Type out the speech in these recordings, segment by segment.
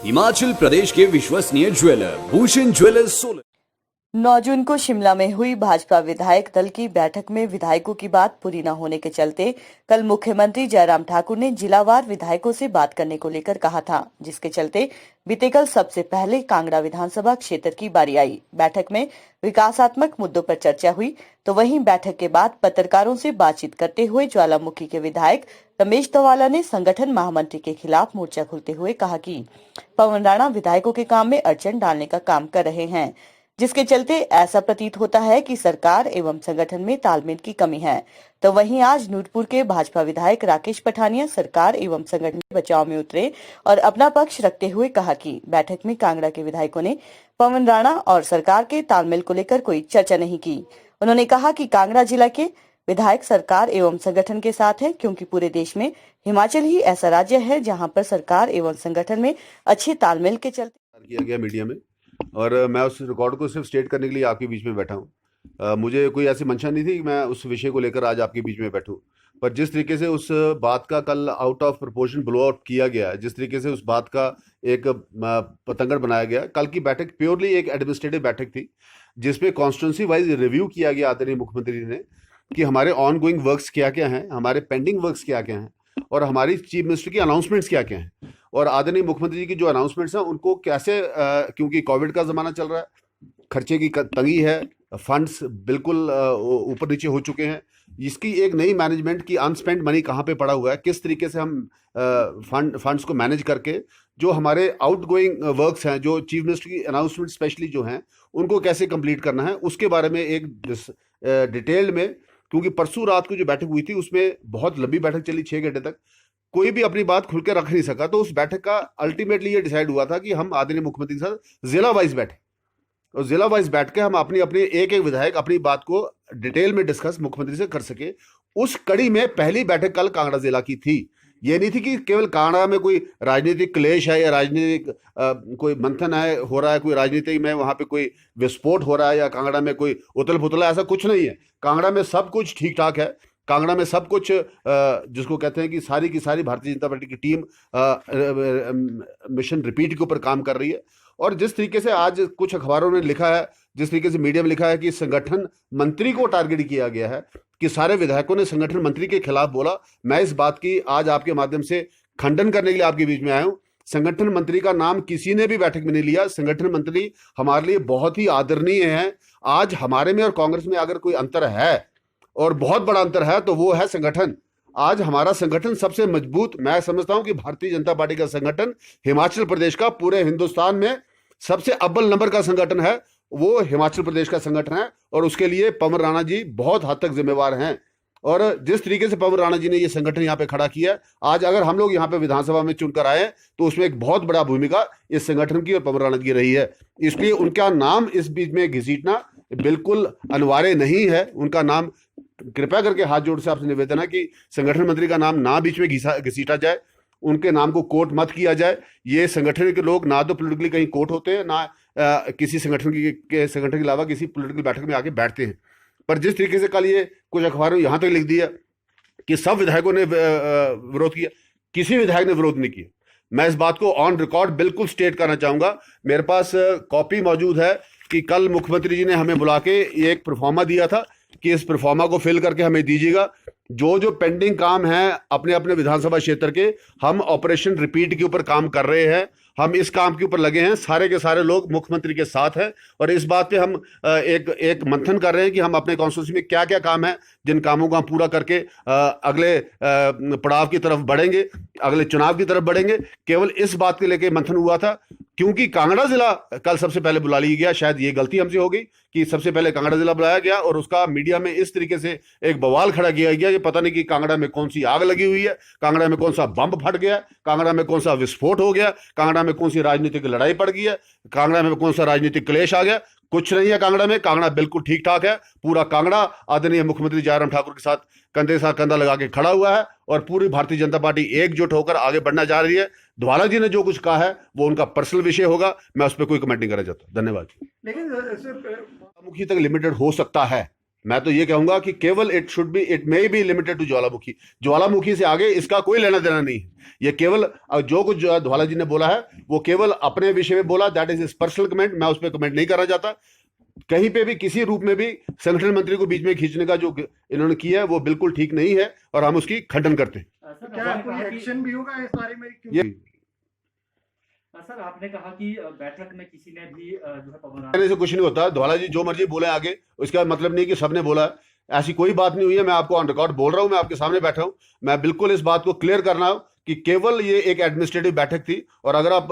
हिमाचल प्रदेश के विश्वसनीय jeweller Bhushan jewellers Solan. 9 जून को शिमला में हुई भाजपा विधायक दल की बैठक में विधायकों की बात पूरी न होने के चलते कल मुख्यमंत्री जयराम ठाकुर ने जिलावार विधायकों से बात करने को लेकर कहा था, जिसके चलते बीते कल सबसे पहले कांगड़ा विधानसभा क्षेत्र की बारी आई। बैठक में विकासात्मक मुद्दों पर चर्चा हुई, तो वहीं बैठक के बाद पत्रकारों से बातचीत करते हुए ज्वालामुखी के विधायक रमेश धवाला ने संगठन महामंत्री के खिलाफ मोर्चा खोलते हुए कहा कि पवन राणा विधायकों के काम में अड़चन डालने का काम कर रहे हैं, जिसके चलते ऐसा प्रतीत होता है कि सरकार एवं संगठन में तालमेल की कमी है। तो वहीं आज नूरपुर के भाजपा विधायक राकेश पठानिया सरकार एवं संगठन के बचाव में उतरे और अपना पक्ष रखते हुए कहा कि बैठक में कांगड़ा के विधायकों ने पवन राणा और सरकार के तालमेल को लेकर कोई चर्चा नहीं की। उन्होंने कहा कि कांगड़ा जिला के विधायक सरकार एवं संगठन के साथ है, क्योंकि पूरे देश में हिमाचल ही ऐसा राज्य है जहाँ पर सरकार एवं संगठन में अच्छे तालमेल के चलते किया गया मीडिया में, और मैं उस रिकॉर्ड को सिर्फ स्टेट करने के लिए आपके बीच में बैठा हूँ। मुझे कोई ऐसी मंशा नहीं थी कि मैं उस विषय को लेकर आज आपके बीच में बैठूं, पर जिस तरीके से उस बात का कल out of proportion blow out किया गया, जिस तरीके से उस बात का एक पतंगड़ बनाया गया। कल की बैठक प्योरली एक एडमिनिस्ट्रेटिव बैठक थी, जिसपे कॉन्स्टिट्यूंसी वाइज रिव्यू किया गया आदरणीय मुख्यमंत्री ने कि हमारे ऑन गोइंग वर्क्स क्या क्या हैं, हमारे पेंडिंग वर्क्स क्या क्या हैं, और हमारी चीफ मिनिस्टर की अनाउंसमेंट्स क्या क्या हैं, और आदरणीय मुख्यमंत्री जी की जो अनाउंसमेंट्स हैं उनको कैसे क्योंकि कोविड का ज़माना चल रहा है, खर्चे की तंगी है, फंड्स बिल्कुल ऊपर नीचे हो चुके हैं, इसकी एक नई मैनेजमेंट की अनस्पेंड मनी कहाँ पे पड़ा हुआ है, किस तरीके से हम फंड्स को मैनेज करके जो हमारे आउटगोइंग वर्क्स हैं, जो चीफ मिनिस्टर की अनाउंसमेंट स्पेशली जो हैं, उनको कैसे कंप्लीट करना है, उसके बारे में एक डिटेल में, क्योंकि परसों रात को जो बैठक हुई थी उसमें बहुत लंबी बैठक चली, 6 घंटे तक कोई भी अपनी बात खुल के रख नहीं सका। तो उस बैठक का अल्टीमेटली ये डिसाइड हुआ था कि हम आदरणीय मुख्यमंत्री के साथ जिला वाइज बैठे, और जिला वाइज बैठ के हम अपनी अपनी एक विधायक अपनी बात को डिटेल में डिस्कस मुख्यमंत्री से कर सके। उस कड़ी में पहली बैठक कल कांगड़ा जिला की थी। ये नहीं थी कि केवल कांगड़ा में कोई राजनीतिक क्लेश है या राजनीतिक कोई मंथन है हो रहा है, कोई राजनीति में वहां पे कोई विस्फोट हो रहा है, या कांगड़ा में कोई उथल पुथल है, ऐसा कुछ नहीं है। कांगड़ा में सब कुछ ठीक ठाक है। कांगड़ा में सब कुछ जिसको कहते हैं कि सारी की सारी भारतीय जनता पार्टी की टीम मिशन रिपीट के ऊपर काम कर रही है। और जिस तरीके से आज कुछ अखबारों ने लिखा है, जिस तरीके से मीडिया में लिखा है कि संगठन मंत्री को टारगेट किया गया है, कि सारे विधायकों ने संगठन मंत्री के खिलाफ बोला, मैं इस बात की आज आपके माध्यम से खंडन करने के लिए आपके बीच में आया हूं। संगठन मंत्री का नाम किसी ने भी बैठक में नहीं लिया। संगठन मंत्री हमारे लिए बहुत ही आदरणीय है। आज हमारे में और कांग्रेस में अगर कोई अंतर है, और बहुत बड़ा अंतर है, तो वो है संगठन। आज हमारा संगठन सबसे मजबूत, मैं समझता हूं कि भारतीय जनता पार्टी का संगठन हिमाचल प्रदेश का पूरे हिंदुस्तान में सबसे अव्वल नंबर का संगठन है, वो हिमाचल प्रदेश का संगठन है, और उसके लिए पवन राणा जी बहुत हद तक जिम्मेवार हैं। और जिस तरीके से पवन राणा जी ने ये संगठन यहाँ पे खड़ा किया, आज अगर हम लोग यहाँ पे विधानसभा में चुनकर आए तो उसमें एक बहुत बड़ा भूमिका इस संगठन की और पवन राणा की रही है। इसलिए उनका नाम इस बीच में घसीटना बिल्कुल अनिवार्य नहीं है। उनका नाम, कृपया करके हाथ जोड़ से आपसे निवेदन है कि संगठन मंत्री का नाम ना बीच में घसीटा जाए, उनके नाम को कोट मत किया जाए। ये संगठन के लोग ना तो पॉलिटिकली कहीं कोट होते हैं, ना किसी संगठन के अलावा किसी पॉलिटिकल बैठक में आके बैठते हैं। पर जिस तरीके से कल ये कुछ अखबारों यहाँ तक लिख दिया कि सब विधायकों ने विरोध किया, किसी विधायक ने विरोध नहीं किया। मैं इस बात को ऑन रिकॉर्ड बिल्कुल स्टेट करना चाहूंगा। मेरे पास कॉपी मौजूद है कि कल मुख्यमंत्री जी ने हमें बुला के एक प्रोफार्मा दिया था कि इस प्रोफार्मा को फिल करके हमें दीजिएगा। जो जो पेंडिंग काम है अपने अपने विधानसभा क्षेत्र के, हम ऑपरेशन रिपीट के ऊपर काम कर रहे हैं, हम इस काम के ऊपर लगे हैं। सारे के सारे लोग मुख्यमंत्री के साथ हैं, और इस बात पे हम एक मंथन कर रहे हैं कि हम अपने कॉन्स्टिट्यूंसी में क्या क्या काम है, जिन कामों को हम पूरा करके अगले पड़ाव की तरफ बढ़ेंगे, अगले चुनाव की तरफ बढ़ेंगे। केवल इस बात के लेके मंथन हुआ था, क्योंकि कांगड़ा जिला कल सबसे पहले बुला लिया गया। शायद ये गलती हमसे हो गई कि सबसे पहले कांगड़ा जिला बुलाया गया, और उसका मीडिया में इस तरीके से एक बवाल खड़ा किया गया कि पता नहीं कि कांगड़ा में कौन सी आग लगी हुई है, कांगड़ा में कौन सा बम फट गया, कांगड़ा में कौन सा विस्फोट हो गया, कांगड़ा में कौन सी राजनीतिक लड़ाई पड़ गई है, कांगड़ा में कौन सा राजनीतिक क्लेश आ गया। कुछ नहीं है कांगड़ा में। कांगड़ा बिल्कुल ठीक ठाक है। पूरा कांगड़ा आदरणीय मुख्यमंत्री जयराम ठाकुर के साथ कंधे के साथ कंधा लगा के खड़ा हुआ है, और पूरी भारतीय जनता पार्टी एकजुट होकर आगे बढ़ना जा रही है। धवाला जी ने जो कुछ कहा है वो उनका पर्सनल विषय होगा, मैं उस पर कोई कमेंट नहीं करना चाहता। धन्यवाद। लेकिन मुखी तक लिमिटेड हो सकता है, मैं तो ये कहूंगा कि केवल it may be limited to Jwalamukhi. Jwalamukhi से आगे इसका कोई लेना देना नहीं है। ये केवल जो कुछ धवाला जी ने बोला है वो केवल अपने विषय में बोला, दैट इज पर्सनल कमेंट, मैं उस पर कमेंट नहीं करना चाहता। कहीं पे भी किसी रूप में भी संगठन मंत्री को बीच में खींचने का जो इन्होंने किया है वो बिल्कुल ठीक नहीं है और हम उसकी खंडन करते हैं। क्या कोई एक्शन भी होगा इस बारे में? सर आपने कहा कि बैठक में किसी ने भी जो है पवन कहने से कुछ नहीं होता। धवाला जी जो मर्जी बोले आगे, उसका मतलब नहीं कि सबने बोला। ऐसी कोई बात नहीं हुई है। मैं आपको ऑन रिकॉर्ड बोल रहा हूं, मैं आपके सामने बैठा हूं। मैं बिल्कुल इस बात को क्लियर करना कि केवल ये एक एडमिनिस्ट्रेटिव बैठक थी। और अगर आप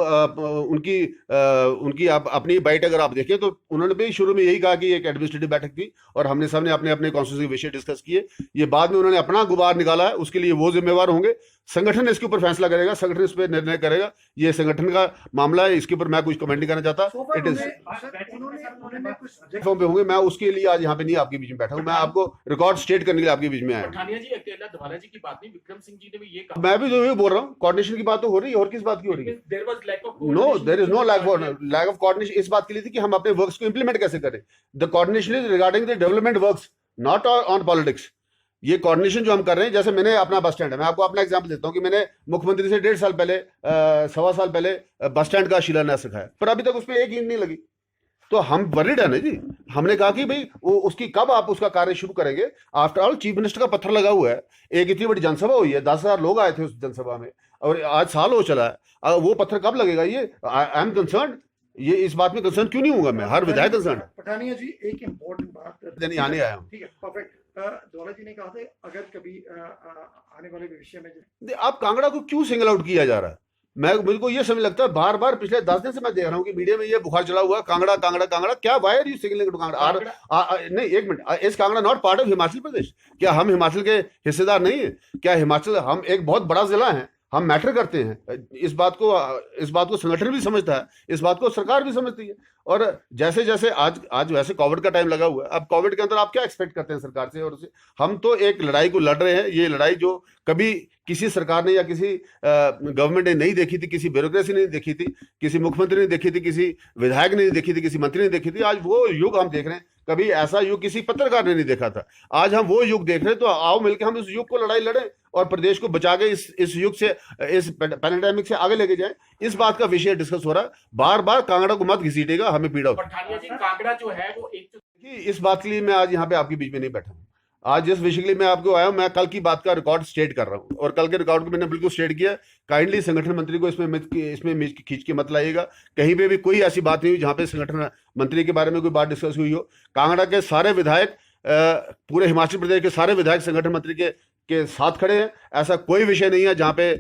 उनकी आप अपनी बाइट अगर आप देखें तो उन्होंने भी शुरू में यही कहा कि एक एडमिनिस्ट्रेटिव बैठक थी और हमने सबने अपने अपने कॉन्स्टिट्यूंसी विषय डिस्कस किए। ये बाद में उन्होंने अपना गुबार निकाला है, उसके लिए वो जिम्मेवार होंगे। संगठन इसके ऊपर फैसला करेगा, संगठन इस पर निर्णय करेगा। ये संगठन का मामला है, इसके ऊपर मैं कुछ कमेंट नहीं करना चाहता। इट इज प्लेटफॉर्म पे होंगे, मैं उसके लिए आज यहाँ पे नहीं आपके बीच में बैठा हूँ। मैं आपको रिकॉर्ड स्टेट करने के लिए आपके बीच में आया। पठानिया जी अकेला धवाला जी की बात नहीं, विक्रम सिंह जी ने भी ये कहा। मैं भी तो ये बोल रहा हूँ, कोऑर्डिनेशन की बात तो हो रही है, और किस बात की हो रही है? No, there is no lack of coordination. इस बात के लिए थी कि हम अपने वर्क्स को इंप्लीमेंट कैसे करें। The coordination is regarding the development works, not on politics. ये कोऑर्डिनेशन जो हम कर रहे हैं, जैसे मैंने अपना बस स्टैंड है, मैं आपको अपना एग्जांपल देता हूँ कि मैंने मुख्यमंत्री से 1.5 साल पहले 1.25 साल पहले बस स्टैंड का शिलान्यास रखा है, पर अभी तक उसमें एक ईंट नहीं लगी। तो हम वरीड है ना जी। हमने कहा कि भाई वो उसकी कब आप उसका कार्य शुरू करेंगे। आफ्टर ऑल चीफ मिनिस्टर का पत्थर लगा हुआ है, एक इतनी बड़ी जनसभा हुई है, 10,000 लोग आए थे उस जनसभा में, और आज साल हो चला है। वो पत्थर कब लगेगा? ये आई एम कंसर्न। ये इस बात में कंसर्न क्यों नहीं होगा? मैं हर विधायक कंसर्न। पठानिया जी एक इम्पोर्टेंट बात नहीं आने आया हूँ। ठीक है, परफेक्ट। धवाला जी ने कहा था अगर कभी आने वाले भविष्य में आप कांगड़ा को क्यों सिंगल आउट किया जा रहा है? मुझे को ये समझ लगता है, बार बार पिछले 10 दिन से मैं देख रहा हूँ कि मीडिया में ये बुखार चला हुआ है, कांगड़ा कांगड़ा कांगड़ा। क्या why are you singling to Kangra? नहीं, एक minute, is Kangra not part of Himachal Pradesh? क्या हम हिमाचल के हिस्सेदार नहीं है? क्या हिमाचल, हम एक बहुत बड़ा जिला है, हम मैटर करते हैं। इस बात को संगठन भी समझता है, इस बात को सरकार भी समझती है। और जैसे जैसे आज वैसे कोविड का टाइम लगा हुआ है, अब कोविड के अंदर आप क्या एक्सपेक्ट करते हैं सरकार से? और हम तो एक लड़ाई को लड़ रहे हैं। ये लड़ाई जो कभी किसी सरकार ने या किसी गवर्नमेंट ने नहीं देखी थी, किसी ब्यूरोक्रेसी ने नहीं देखी थी, किसी मुख्यमंत्री ने देखी थी, किसी विधायक ने नहीं देखी थी, किसी मंत्री ने देखी थी। आज वो युग हम देख रहे हैं। कभी ऐसा युग किसी पत्रकार ने नहीं देखा था। आज हम वो युग देख रहे हैं। तो आओ मिलकर हम इस युग को लड़ाई लड़ें और प्रदेश को बचा के इस युग से, इस पैंडेमिक से आगे लेके जाएं। इस बात का विषय डिस्कस हो रहा है। बार बार कांगड़ा को मत घसीटेगा, हमें पीड़ा होती है। पठानिया जी कांगड़ा जो है वो एक इस बात के लिए मैं आज यहाँ पे आपके बीच में नहीं बैठा हूँ। आज जिस विषय के लिए मैं आपको आया हूँ, मैं कल की बात का रिकॉर्ड स्टेट कर रहा हूँ, और कल के रिकॉर्ड को मैंने बिल्कुल स्टेट किया। काइंडली संगठन मंत्री को इसमें खींच के मत लाइएगा। कहीं पे भी कोई ऐसी बात नहीं हुई जहाँ पे संगठन मंत्री के बारे में कोई बात डिस्कस हुई हो। कांगड़ा के सारे विधायक, पूरे हिमाचल प्रदेश के सारे विधायक संगठन मंत्री के साथ खड़े हैं। ऐसा कोई विषय नहीं है जहाँ पे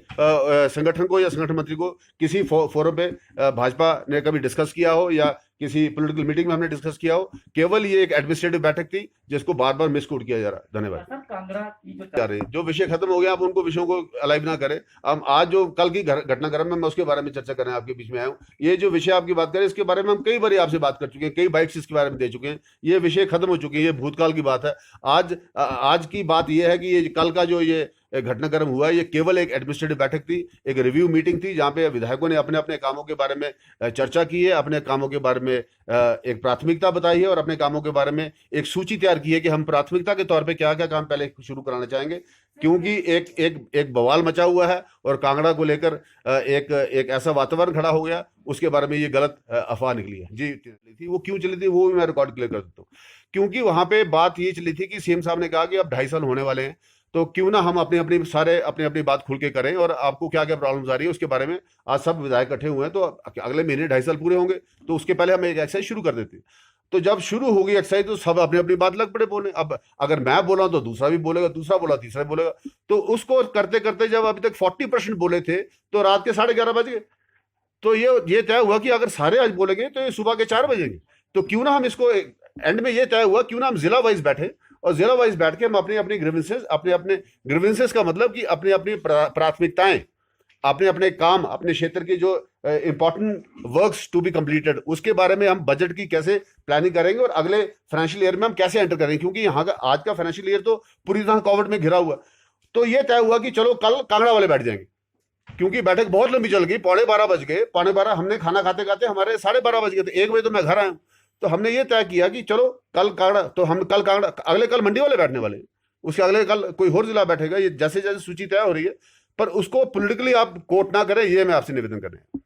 संगठन को या संगठन मंत्री को किसी फोरम पे भाजपा ने कभी डिस्कस किया हो या किसी पॉलिटिकल मीटिंग में हमने डिस्कस किया हो। केवल ये एक एडमिनिस्ट्रेटिव बैठक थी जिसको बार बार मिसकोट किया जा रहा है। धन्यवाद। जो विषय खत्म हो गया, आप उनको विषयों को अलाइव ना करें। हम आज जो कल की घटनाक्रम में मैं उसके बारे में चर्चा करने आपके बीच में आया हूँ। ये जो विषय आपकी बात करें, इसके बारे में हम कई बार आपसे बात कर चुके हैं, कई बाइट्स इसके बारे में दे चुके हैं। ये विषय खत्म हो चुके हैं, ये भूतकाल की बात है। आज की बात यह है कि ये कल का जो ये घटनाक्रम हुआ, ये केवल एक एडमिनिस्ट्रेटिव बैठक थी, एक रिव्यू मीटिंग थी, जहां पे विधायकों ने अपने अपने कामों के बारे में चर्चा की है, अपने कामों के बारे में एक प्राथमिकता बताई है और अपने कामों के बारे में एक सूची तैयार की है कि हम प्राथमिकता के तौर पे क्या क्या काम पहले शुरू कराना चाहेंगे। क्योंकि एक बवाल मचा हुआ है और कांगड़ा को लेकर एक ऐसा वातावरण खड़ा हो गया, उसके बारे में ये गलत अफवाह निकली है जी। थी वो क्यों चली थी वो भी मैं रिकॉर्ड क्लियर कर सकता हूँ। क्योंकि वहां पे बात ये चली थी कि सीएम साहब ने कहा कि अब 2.5 साल होने वाले हैं, तो क्यों ना हम अपनी अपनी बात खुल के करें, और आपको क्या क्या प्रॉब्लम्स आ रही है उसके बारे में। आज सब विधायक इकट्ठे हुए हैं, तो अगले महीने 2.5 साल पूरे होंगे, तो उसके पहले हम एक एक्सरसाइज शुरू कर देते हैं। तो जब शुरू होगी एक्सरसाइज, तो सब अपनी अपनी बात लग पड़े बोले। अब अगर मैं बोला तो दूसरा भी बोलेगा, दूसरा बोला तीसरा भी बोलेगा। तो उसको करते करते जब अभी तक 40% बोले थे, तो रात के 11:30 बज गए। तो ये तय हुआ कि अगर सारे आज बोलेंगे तो ये सुबह के 4 बजेंगे। तो क्यों ना हम इसको एंड में ये तय हुआ, क्यों ना हम जिला वाइज बैठे और जिला वाइज बैठ के हम अपनी ग्रीवेंसेस का मतलब कि अपनी प्राथमिकताएं, अपने काम, अपने क्षेत्र के जो important works to be completed, उसके बारे में हम बजट की कैसे प्लानिंग करेंगे और अगले फाइनेंशियल ईयर में हम कैसे एंटर करेंगे। क्योंकि यहाँ का आज का फाइनेंशियल ईयर तो पूरी तरह कोविड में घिरा हुआ। तो ये तय हुआ कि चलो कल कांगड़ा वाले बैठ जाएंगे, क्योंकि बैठक बहुत लंबी चल गई। 12:15 बज गए, 12:15 हमने खाना खाते खाते हमारे 12:30 बज गए थे। 1 बजे तो मैं घर आया हूँ। तो हमने ये तय किया कि चलो कल कांगड़ा, तो हम कल कांगड़ा, अगले कल मंडी वाले बैठने वाले हैं, उसके अगले कल कोई और जिला बैठेगा, ये जैसे जैसे सूची तय हो रही है, पर उसको पॉलिटिकली आप कोट ना करें, ये मैं आपसे निवेदन कर रहा हूं।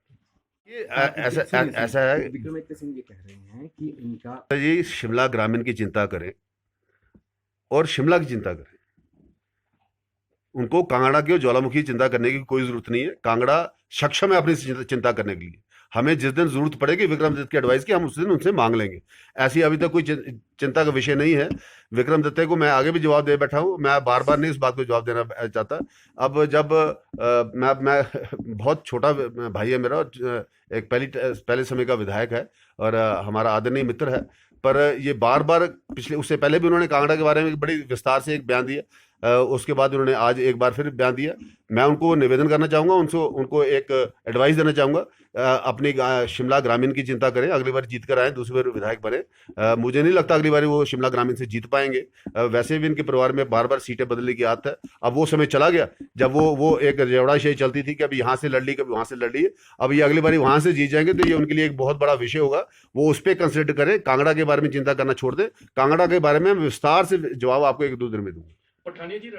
ये ऐसा है, विक्रमादित्य सिंह ये कह रहे हैं कि इनका जी शिमला ग्रामीण की चिंता करें और शिमला की चिंता करें, उनको कांगड़ा की और ज्वालामुखी की चिंता करने की कोई जरूरत नहीं है। कांगड़ा सक्षम है अपनी चिंता करने के लिए। हमें जिस दिन जरूरत पड़ेगी विक्रमादित्य की एडवाइस की, हम उस दिन उनसे मांग लेंगे। ऐसी अभी तक कोई चिंता का विषय नहीं है। विक्रमादित्य को मैं आगे भी जवाब दे बैठा हूं, मैं बार बार नहीं इस बात को जवाब देना चाहता। अब जब मैं बहुत छोटा भाई है मेरा, और एक पहले समय का विधायक है और हमारा आदरणीय मित्र है, पर ये बार बार उससे पहले भी उन्होंने कांगड़ा के बारे में बड़ी विस्तार से एक बयान दिया, उसके बाद उन्होंने आज एक बार फिर बयान दिया। मैं उनको निवेदन करना चाहूँगा, उनको एक एडवाइस देना चाहूँगा, अपनी शिमला ग्रामीण की चिंता करें, अगली बार जीत कर आए, दूसरी बार विधायक बने। मुझे नहीं लगता अगली बार वो शिमला ग्रामीण से जीत पाएंगे। वैसे भी इनके परिवार में बार बार सीटें बदलने की आदत है। अब वो समय चला गया जब वो एक रेवड़ाशाही चलती थी कि अभी यहाँ से लड़ ली, कभी वहाँ से लड़ ली। अब ये अगली बार वहाँ से जीत जाएंगे तो ये उनके लिए एक बहुत बड़ा विषय होगा। वो उस पर कंसिडर करें, कांगड़ा के बारे में चिंता करना छोड़ दें। कांगड़ा के बारे में विस्तार से जवाब आपको 1-2 दिन में दूंगा। पठानिया जी